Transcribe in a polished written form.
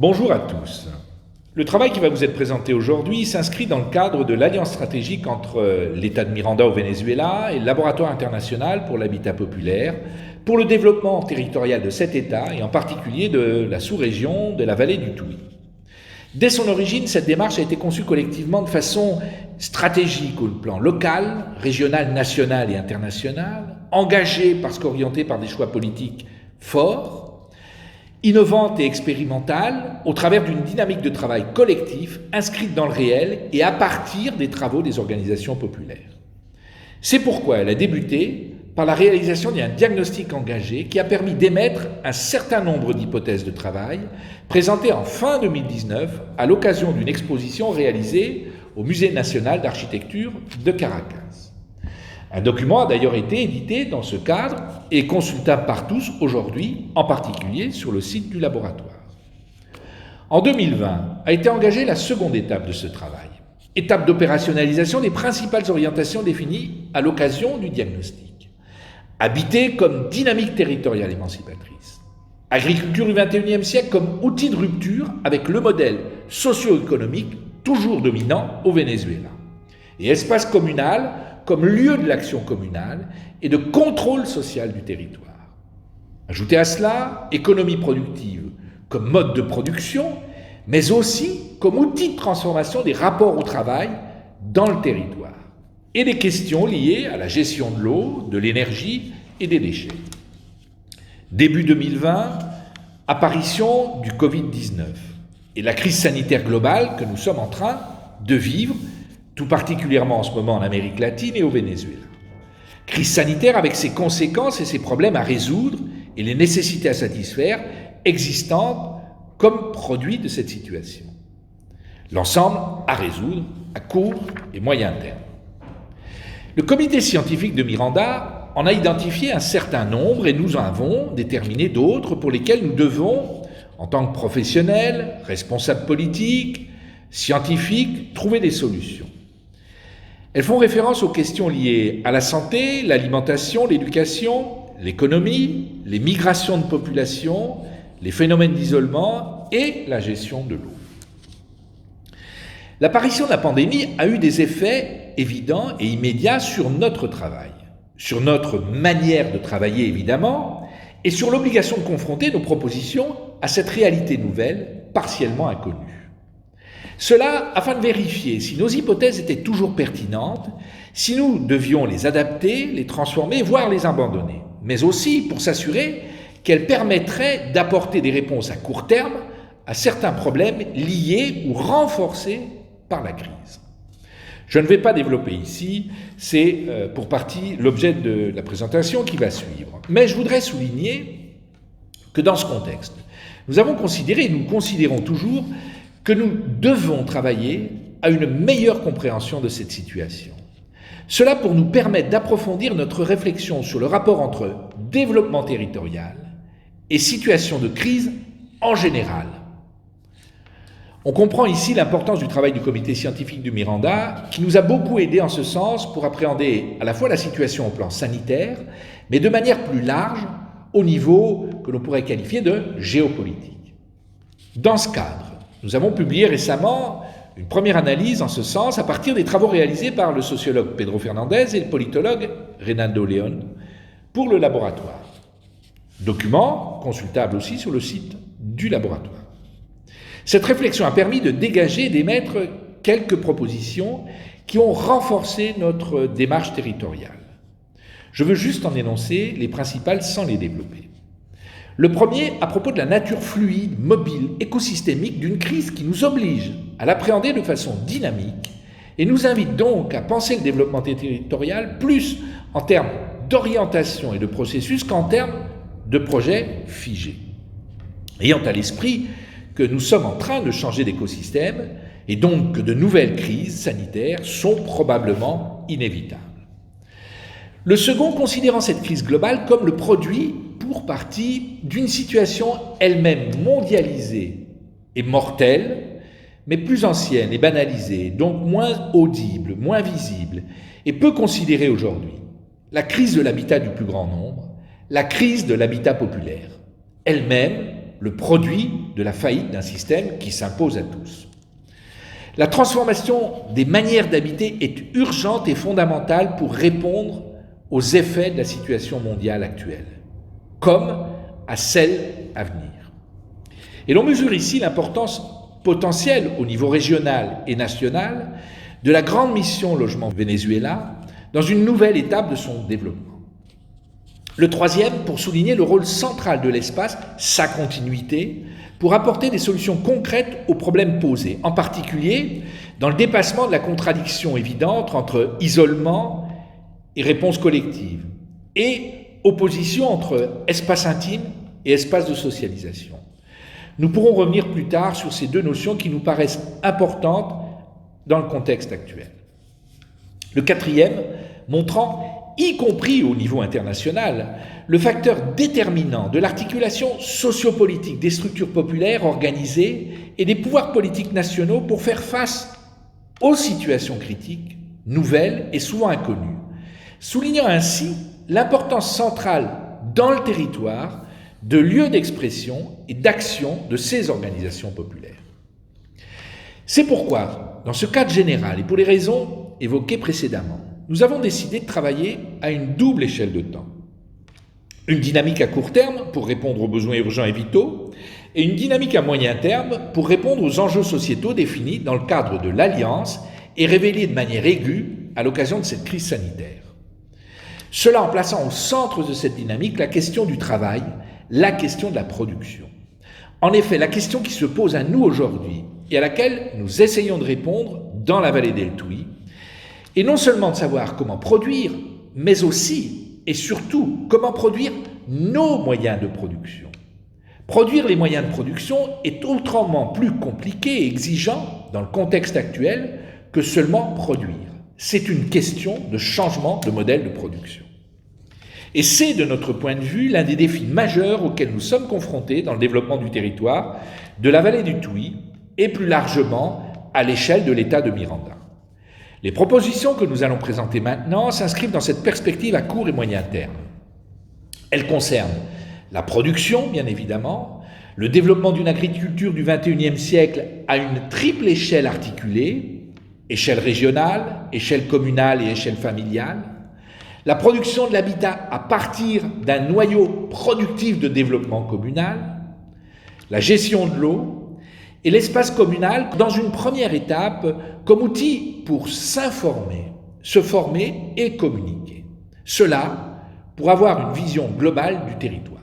Bonjour à tous. Le travail qui va vous être présenté aujourd'hui s'inscrit dans le cadre de l'alliance stratégique entre l'État de Miranda au Venezuela et le Laboratoire international pour l'habitat populaire pour le développement territorial de cet État et en particulier de la sous-région de la vallée du Tuy. Dès son origine, cette démarche a été conçue collectivement de façon stratégique au plan local, régional, national et international, engagée parce qu'orientée par des choix politiques forts, innovante et expérimentale au travers d'une dynamique de travail collectif inscrite dans le réel et à partir des travaux des organisations populaires. C'est pourquoi elle a débuté par la réalisation d'un diagnostic engagé qui a permis d'émettre un certain nombre d'hypothèses de travail présentées en fin 2019 à l'occasion d'une exposition réalisée au Musée national d'architecture de Caracas. Un document a d'ailleurs été édité dans ce cadre et consultable par tous aujourd'hui, en particulier sur le site du laboratoire. En 2020 a été engagée la seconde étape de ce travail, étape d'opérationnalisation des principales orientations définies à l'occasion du diagnostic. Habiter comme dynamique territoriale émancipatrice, agriculture du XXIe siècle comme outil de rupture avec le modèle socio-économique toujours dominant au Venezuela, et espace communal comme lieu de l'action communale et de contrôle social du territoire. Ajoutez à cela économie productive comme mode de production, mais aussi comme outil de transformation des rapports au travail dans le territoire, et des questions liées à la gestion de l'eau, de l'énergie et des déchets. Début 2020, apparition du Covid-19 et la crise sanitaire globale que nous sommes en train de vivre, tout particulièrement en ce moment en Amérique latine et au Venezuela. Crise sanitaire avec ses conséquences et ses problèmes à résoudre et les nécessités à satisfaire existantes comme produit de cette situation. L'ensemble à résoudre à court et moyen terme. Le comité scientifique de Miranda en a identifié un certain nombre et nous en avons déterminé d'autres pour lesquels nous devons, en tant que professionnels, responsables politiques, scientifiques, trouver des solutions. Elles font référence aux questions liées à la santé, l'alimentation, l'éducation, l'économie, les migrations de population, les phénomènes d'isolement et la gestion de l'eau. L'apparition de la pandémie a eu des effets évidents et immédiats sur notre travail, sur notre manière de travailler évidemment, et sur l'obligation de confronter nos propositions à cette réalité nouvelle, partiellement inconnue. Cela afin de vérifier si nos hypothèses étaient toujours pertinentes, si nous devions les adapter, les transformer, voire les abandonner, mais aussi pour s'assurer qu'elles permettraient d'apporter des réponses à court terme à certains problèmes liés ou renforcés par la crise. Je ne vais pas développer ici, c'est pour partie l'objet de la présentation qui va suivre, mais je voudrais souligner que dans ce contexte, nous avons considéré et nous considérons toujours que nous devons travailler à une meilleure compréhension de cette situation. Cela pour nous permettre d'approfondir notre réflexion sur le rapport entre développement territorial et situation de crise en général. On comprend ici l'importance du travail du comité scientifique du Miranda, qui nous a beaucoup aidé en ce sens pour appréhender à la fois la situation au plan sanitaire, mais de manière plus large, au niveau que l'on pourrait qualifier de géopolitique. Dans ce cadre, nous avons publié récemment une première analyse en ce sens à partir des travaux réalisés par le sociologue Pedro Fernandez et le politologue Reynaldo León pour le laboratoire. Document consultable aussi sur le site du laboratoire. Cette réflexion a permis de dégager et d'émettre quelques propositions qui ont renforcé notre démarche territoriale. Je veux juste en énoncer les principales sans les développer. Le premier, à propos de la nature fluide, mobile, écosystémique d'une crise qui nous oblige à l'appréhender de façon dynamique et nous invite donc à penser le développement territorial plus en termes d'orientation et de processus qu'en termes de projets figés. Ayant à l'esprit que nous sommes en train de changer d'écosystème et donc que de nouvelles crises sanitaires sont probablement inévitables. Le second, considérant cette crise globale comme le produit, pour partie, d'une situation elle-même mondialisée et mortelle, mais plus ancienne et banalisée, donc moins audible, moins visible, et peu considérée aujourd'hui. La crise de l'habitat du plus grand nombre, la crise de l'habitat populaire, elle-même le produit de la faillite d'un système qui s'impose à tous. La transformation des manières d'habiter est urgente et fondamentale pour répondre aux effets de la situation mondiale actuelle, comme à celle à venir. Et l'on mesure ici l'importance potentielle au niveau régional et national de la grande mission Logement Venezuela dans une nouvelle étape de son développement. Le troisième, pour souligner le rôle central de l'espace, sa continuité, pour apporter des solutions concrètes aux problèmes posés, en particulier dans le dépassement de la contradiction évidente entre isolement et réponse collective, et opposition entre espace intime et espace de socialisation. Nous pourrons revenir plus tard sur ces deux notions qui nous paraissent importantes dans le contexte actuel. Le quatrième, montrant, y compris au niveau international, le facteur déterminant de l'articulation sociopolitique des structures populaires organisées et des pouvoirs politiques nationaux pour faire face aux situations critiques, nouvelles et souvent inconnues, soulignant ainsi l'importance centrale dans le territoire de lieux d'expression et d'action de ces organisations populaires. C'est pourquoi, dans ce cadre général et pour les raisons évoquées précédemment, nous avons décidé de travailler à une double échelle de temps. Une dynamique à court terme pour répondre aux besoins urgents et vitaux, et une dynamique à moyen terme pour répondre aux enjeux sociétaux définis dans le cadre de l'Alliance et révélés de manière aiguë à l'occasion de cette crise sanitaire. Cela en plaçant au centre de cette dynamique la question du travail, la question de la production. En effet, la question qui se pose à nous aujourd'hui et à laquelle nous essayons de répondre dans la vallée del Tuy est non seulement de savoir comment produire, mais aussi et surtout comment produire nos moyens de production. Produire les moyens de production est autrement plus compliqué et exigeant dans le contexte actuel que seulement produire. C'est une question de changement de modèle de production. Et c'est, de notre point de vue, l'un des défis majeurs auxquels nous sommes confrontés dans le développement du territoire, de la vallée du Tuy et plus largement à l'échelle de l'État de Miranda. Les propositions que nous allons présenter maintenant s'inscrivent dans cette perspective à court et moyen terme. Elles concernent la production, bien évidemment, le développement d'une agriculture du XXIe siècle à une triple échelle articulée, échelle régionale, échelle communale et échelle familiale, la production de l'habitat à partir d'un noyau productif de développement communal, la gestion de l'eau et l'espace communal dans une première étape comme outil pour s'informer, se former et communiquer. Cela pour avoir une vision globale du territoire.